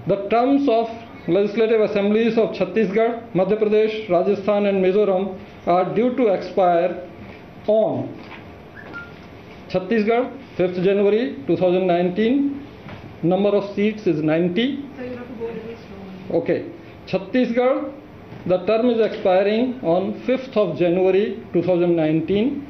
The terms of legislative assemblies of Chhattisgarh, Madhya Pradesh, Rajasthan and Mizoram are due to expire on Chhattisgarh, 5th January 2019. Number of seats is 90. So you have to go really slow. Okay. Chhattisgarh, the term is expiring on 5th of January 2019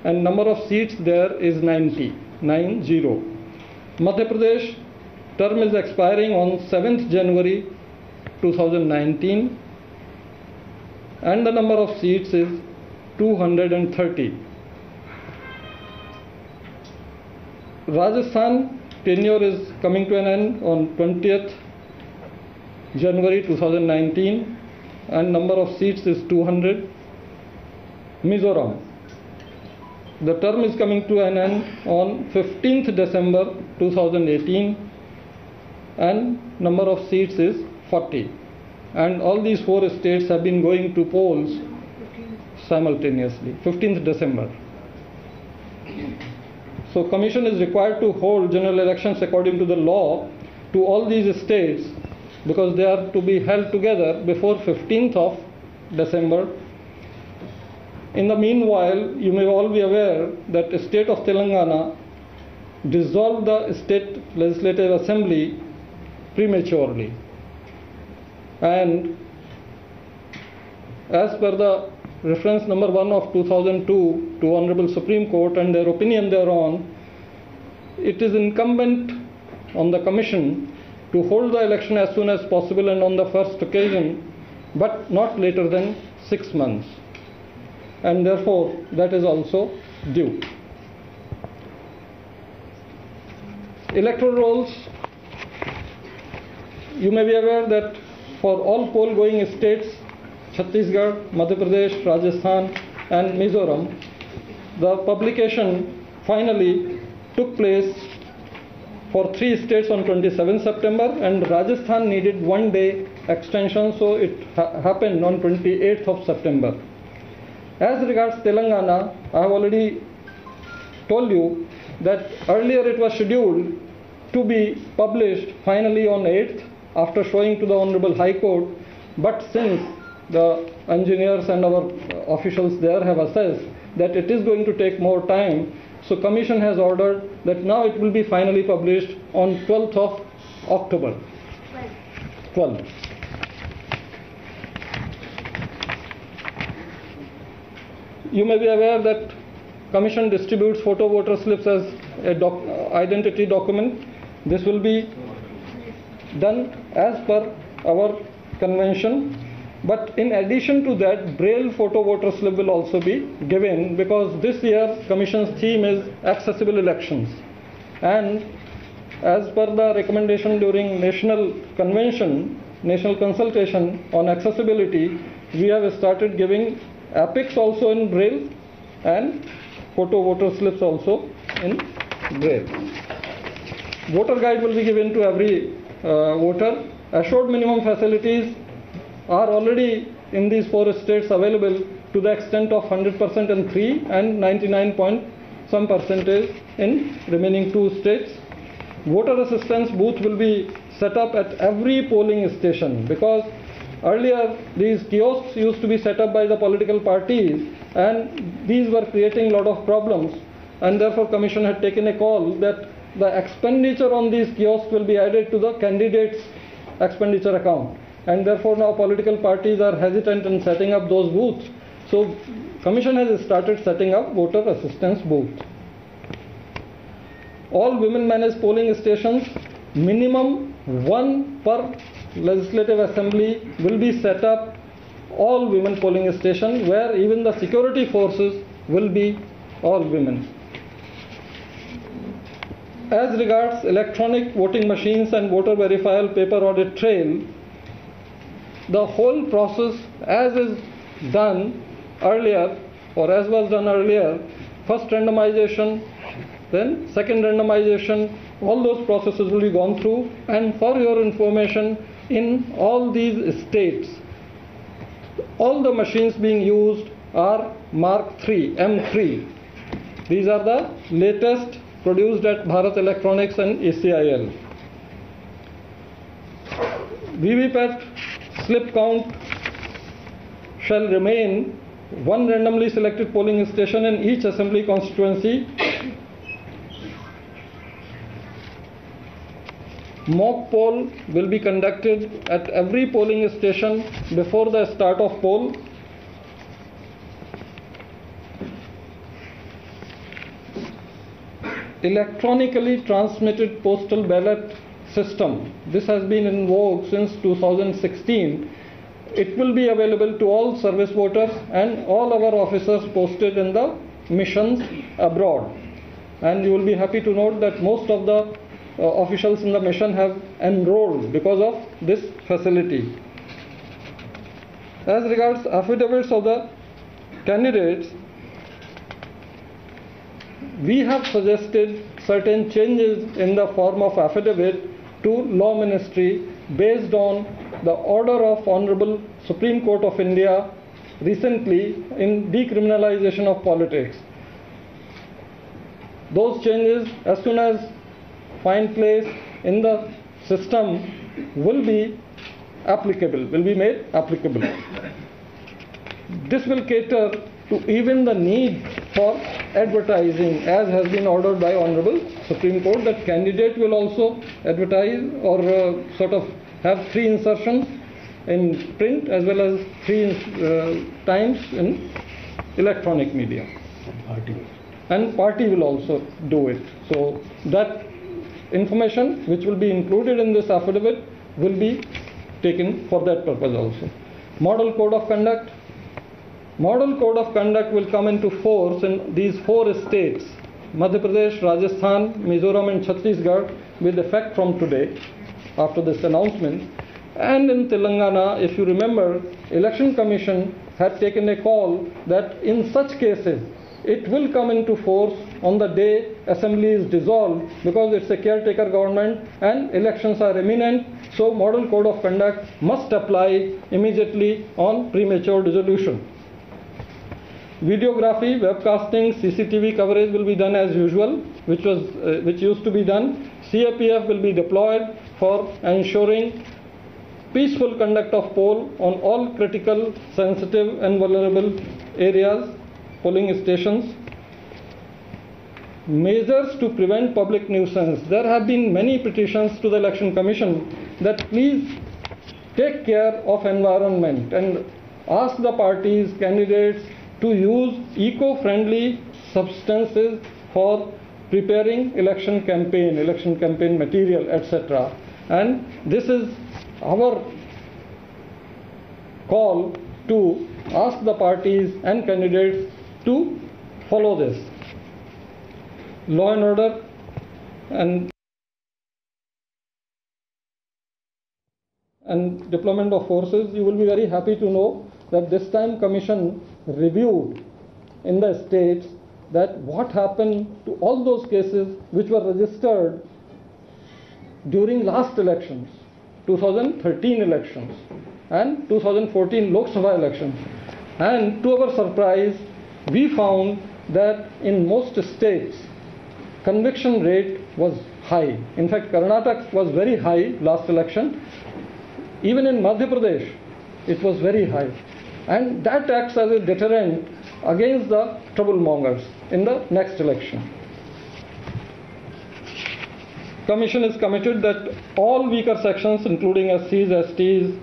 and number of seats there is 90. Madhya Pradesh, term is expiring on 7th January 2019 and the number of seats is 230. Rajasthan tenure is coming to an end on 20th January 2019 and number of seats is 200. Mizoram, the term is coming to an end on 15th December 2018 and number of seats is 40. And all these 4 states have been going to polls simultaneously, 15th December. So Commission is required to hold general elections according to the law to all these states because they are to be held together before 15th of December. In the meanwhile, you may all be aware that the state of Telangana dissolved the state legislative assembly prematurely. And as per the reference number 1 of 2002 to Honorable Supreme Court and their opinion thereon, it is incumbent on the Commission to hold the election as soon as possible and on the first occasion, but not later than 6 months. And therefore, that is also due. Electoral rolls, you may be aware that for all poll-going states, Chhattisgarh, Madhya Pradesh, Rajasthan and Mizoram, the publication finally took place for 3 states on 27 September and Rajasthan needed 1 day extension, so it happened on 28th of September. As regards Telangana, I have already told you that earlier it was scheduled to be published finally on 8th after showing to the Honorable High Court, but since the engineers and our officials there have assessed that it is going to take more time, so Commission has ordered that now it will be finally published on 12th of October. 12. You may be aware that Commission distributes photo voter slips as a identity document. This will be done as per our convention. But in addition to that, Braille photo voter slip will also be given because this year Commission's theme is accessible elections. And as per the recommendation during National Convention, National Consultation on Accessibility, we have started giving epics also in Braille and photo voter slips also in Braille. Voter guide will be given to every voter. Assured minimum facilities are already in these 4 states available to the extent of 100% in 3 and 99 point some percentage in remaining 2 states. Voter assistance booth will be set up at every polling station because earlier these kiosks used to be set up by the political parties and these were creating a lot of problems, and therefore Commission had taken a call that the expenditure on these kiosks will be added to the candidate's expenditure account, and therefore now political parties are hesitant in setting up those booths. So Commission has started setting up voter assistance booths. All women managed polling stations, minimum 1 per legislative assembly will be set up, all women polling stations where even the security forces will be all women. As regards electronic voting machines and voter verifiable paper audit trail, the whole process as is done earlier or as was done earlier, first randomization, then second randomization, all those processes will be gone through. And for your information, in all these states, all the machines being used are Mark III, M3. These are the latest produced at Bharat Electronics and ACIL. VVPAT slip count shall remain one randomly selected polling station in each assembly constituency. Mock poll will be conducted at every polling station before the start of poll. Electronically transmitted postal ballot system. This has been in vogue since 2016. It will be available to all service voters and all our officers posted in the missions abroad. And you will be happy to note that most of the officials in the mission have enrolled because of this facility. As regards affidavits of the candidates, we have suggested certain changes in the form of affidavit to Law Ministry based on the order of Honorable Supreme Court of India recently in decriminalization of politics. Those changes, as soon as find place in the system, will be applicable, will be made applicable. This will cater to even the need for advertising, as has been ordered by Honorable Supreme Court, that candidate will also advertise or sort of have 3 insertions in print as well as 3 times in electronic media. And party will also do it. So that information which will be included in this affidavit will be taken for that purpose also. Model Code of Conduct. Model Code of Conduct will come into force in these 4 states, Madhya Pradesh, Rajasthan, Mizoram and Chhattisgarh, with effect from today after this announcement. And in Telangana, if you remember, Election Commission had taken a call that in such cases it will come into force on the day assembly is dissolved, because it's a caretaker government and elections are imminent. So Model Code of Conduct must apply immediately on premature dissolution. Videography, webcasting, CCTV coverage will be done as usual, which used to be done. CAPF will be deployed for ensuring peaceful conduct of poll on all critical, sensitive and vulnerable areas, polling stations. Measures to prevent public nuisance. There have been many petitions to the Election Commission that please take care of environment and ask the parties, candidates to use eco-friendly substances for preparing election campaign material, etc. And this is our call to ask the parties and candidates to follow this. Law and order and deployment of forces, you will be very happy to know that this time Commission reviewed in the states that what happened to all those cases which were registered during last elections, 2013 elections and 2014 Lok Sabha elections. And to our surprise, we found that in most states conviction rate was high. In fact, Karnataka was very high last election. Even in Madhya Pradesh, it was very high. And that acts as a deterrent against the troublemongers in the next election. Commission is committed that all weaker sections, including SCs, STs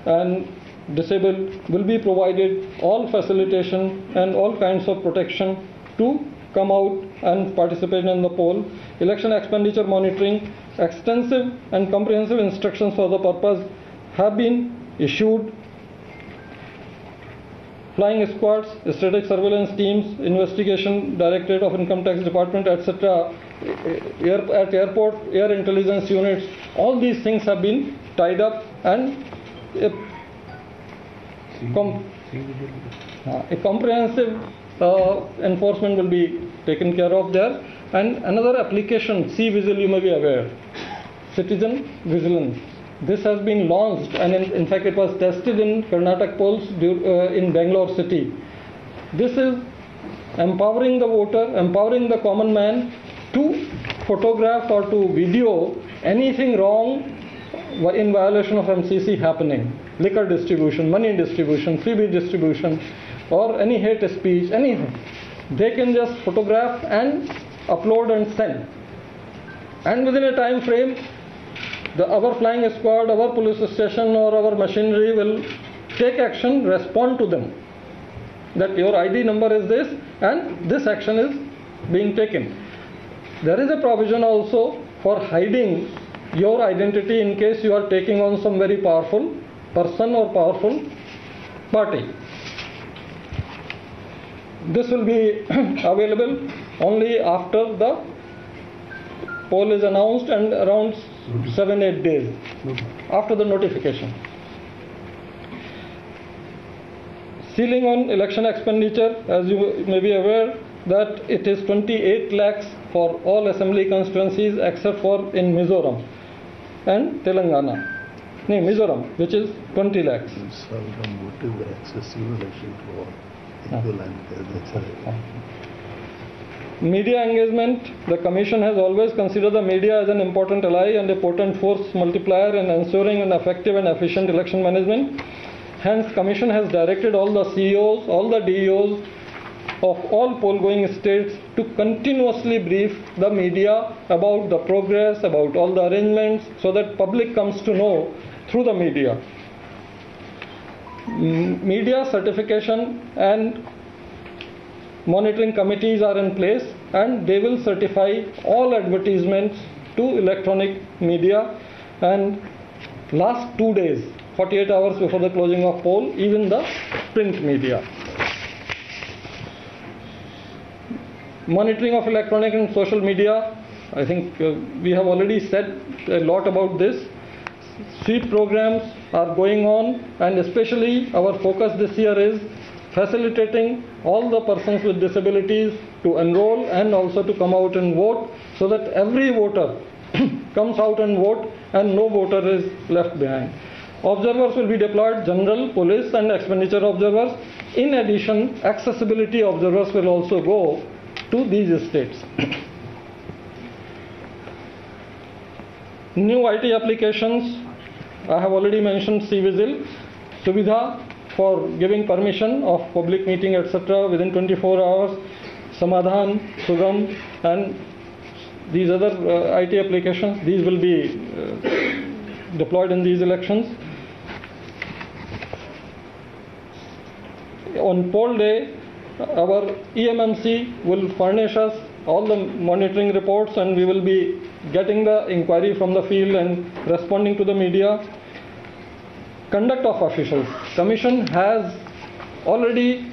and disabled, will be provided all facilitation and all kinds of protection to come out and participate in the poll. Election expenditure monitoring, extensive and comprehensive instructions for the purpose have been issued. Flying squads, static surveillance teams, investigation directorate of income tax department, etc. At airport, air intelligence units, all these things have been tied up, and a comprehensive enforcement will be taken care of there. And another application, C-Vigil, you may be aware, citizen vigilance. This has been launched, and in fact it was tested in Karnataka polls in Bangalore city. This is empowering the voter, empowering the common man to photograph or to video anything wrong in violation of MCC happening, liquor distribution, money distribution, freebie distribution, or any hate speech, anything, they can just photograph and upload and send. And within a time frame, our flying squad, our police station or our machinery will take action, respond to them that your ID number is this and this action is being taken. There is a provision also for hiding your identity in case you are taking on some very powerful person or powerful party. This will be available only after the poll is announced and around 7-8 days after the notification. Ceiling on election expenditure, as you may be aware, that it is 28 lakhs for all assembly constituencies except for in Mizoram and Telangana. No, Mizoram, which is 20 lakhs. Media engagement. The Commission has always considered the media as an important ally and a potent force multiplier in ensuring an effective and efficient election management. Hence, Commission has directed all the CEOs, all the DEOs of all poll-going states to continuously brief the media about the progress, about all the arrangements, so that public comes to know through the media. Media certification and monitoring committees are in place, and they will certify all advertisements to electronic media, and last 2 days, 48 hours before the closing of poll, even the print media. Monitoring of electronic and social media, I think we have already said a lot about this. Sweep programs are going on, and especially our focus this year is facilitating all the persons with disabilities to enroll and also to come out and vote, so that every voter comes out and vote and no voter is left behind. Observers will be deployed, general, police and expenditure observers. In addition, accessibility observers will also go to these states. New IT applications, I have already mentioned CVISIL, Suvidha for giving permission of public meeting etc. within 24 hours, Samadhan, Sugam and these other IT applications, these will be deployed in these elections. On poll day, our EMMC will furnish us all the monitoring reports, and we will be getting the inquiry from the field and responding to the media. Conduct of officials. Commission has already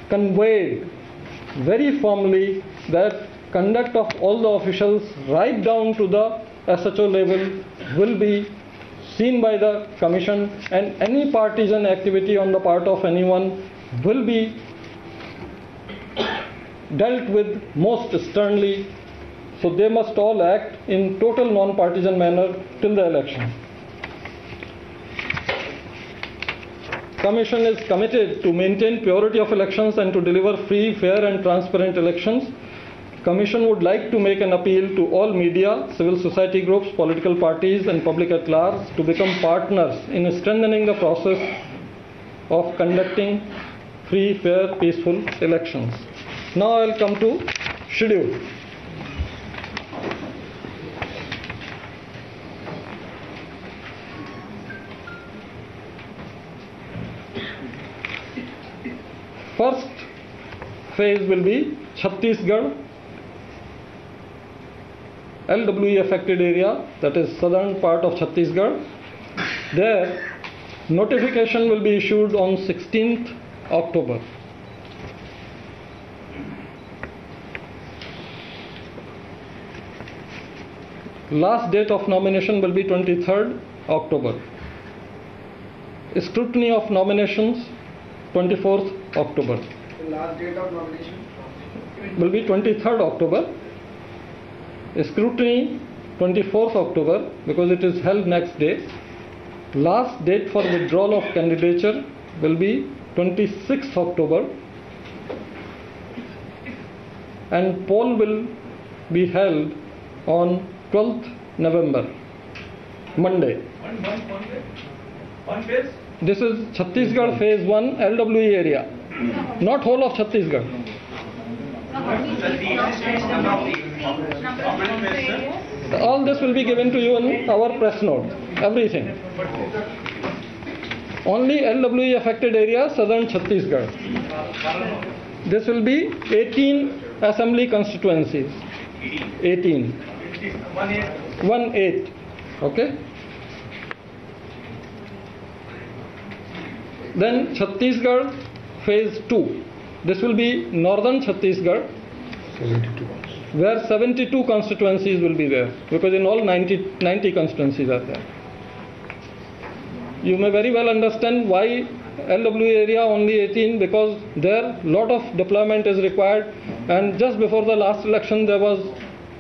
conveyed very firmly that conduct of all the officials right down to the SHO level will be seen by the Commission, and any partisan activity on the part of anyone will be dealt with most sternly. So they must all act in total non-partisan manner till the election. Commission is committed to maintain purity of elections and to deliver free, fair and transparent elections. Commission would like to make an appeal to all media, civil society groups, political parties and public at large to become partners in strengthening the process of conducting free, fair, peaceful elections. Now I will come to schedule. First phase will be Chhattisgarh, LWE affected area, that is southern part of Chhattisgarh. There, notification will be issued on 16th October. Last date of nomination will be 23rd October. Scrutiny of nominations 24th October. The last date of nomination will be 23rd October. Scrutiny 24th October because it is held next day. Last date for withdrawal of candidature will be 26th October. And poll will be held on 12th November. Monday. One phase? This is Chhattisgarh phase 1 LWE area, not whole of Chhattisgarh. All this will be given to you in our press note, everything. Only LWE affected area, southern Chhattisgarh. This will be 18 assembly constituencies. 18. 1/8. Okay? Then Chhattisgarh phase 2. This will be northern Chhattisgarh, where 72 constituencies will be there, because in all 90 constituencies are there. You may very well understand why LWE area only 18, because there lot of deployment is required, and just before the last election there was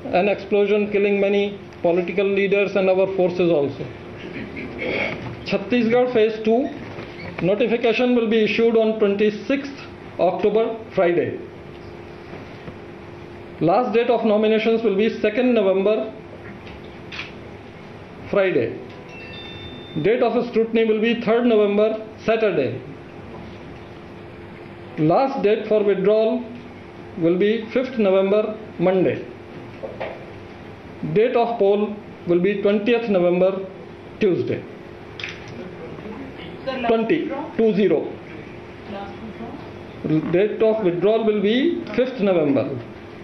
an explosion killing many political leaders and our forces also. Chhattisgarh phase 2 notification will be issued on 26th October, Friday. Last date of nominations will be 2nd November, Friday. Date of scrutiny will be 3rd November, Saturday. Last date for withdrawal will be 5th November, Monday. Date of poll will be 20th November, Tuesday. 20. Date of withdrawal will be 5th November.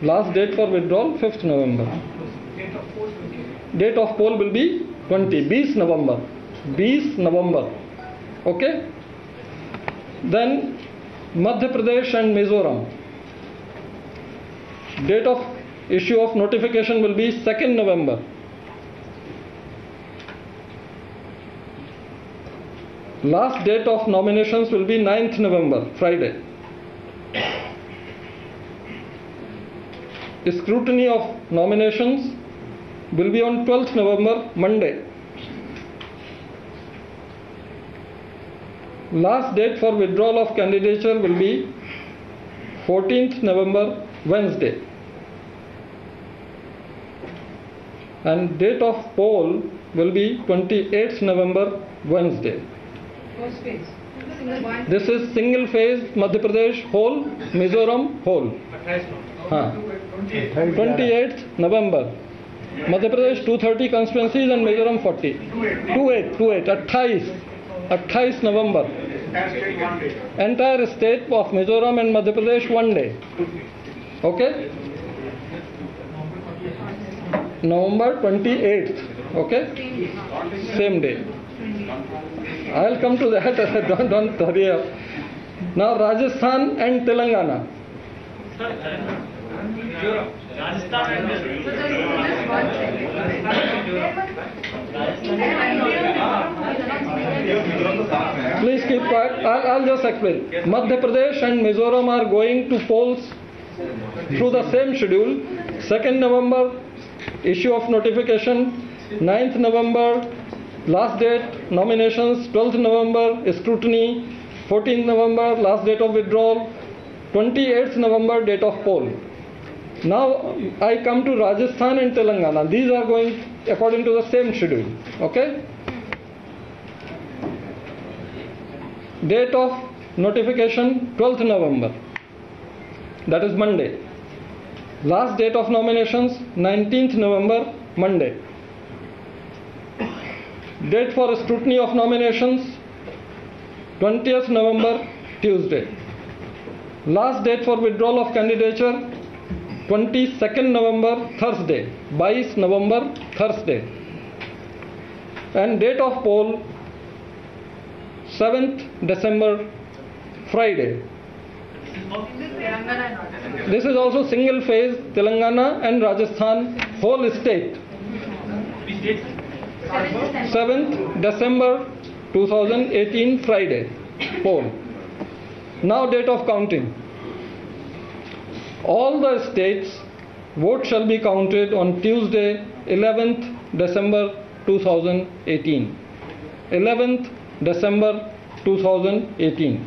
Last date for withdrawal 5th November. Date of poll will be 20 November. 20 November. Okay? Then Madhya Pradesh and Mizoram. Date of issue of notification will be 2nd November. Last date of nominations will be 9th November, Friday. Scrutiny of nominations will be on 12th November, Monday. Last date for withdrawal of candidature will be 14th November, Wednesday. And date of poll will be 28th November, Wednesday. First phase. This is single phase, Madhya Pradesh whole, Mizoram whole. 28th November. Madhya Pradesh 230 constituencies and Mizoram 40. 28 November. Entire state of Mizoram and Madhya Pradesh one day. Okay? November 28th. Okay? Same day. I'll come to that. Don't hurry up. Now Rajasthan and Telangana. Please keep quiet. I'll just explain. Madhya Pradesh and Mizoram are going to polls through the same schedule. 2nd November, issue of notification. 9th November, last date, nominations. 12th November, scrutiny. 14th November, last date of withdrawal. 28th November, date of poll. Now I come to Rajasthan and Telangana. These are going according to the same schedule. Okay? Date of notification 12th November. That is Monday. Last date of nominations 19th November, Monday. Date for scrutiny of nominations 20th November, Tuesday. Last date for withdrawal of candidature 22nd November, Thursday. 22 November, Thursday. And date of poll 7th December, Friday. This is also single phase, Telangana and Rajasthan, whole state. 7th December 2018, Friday, poll. Now date of counting. All the states, vote shall be counted on Tuesday, 11th December 2018. 11th December 2018.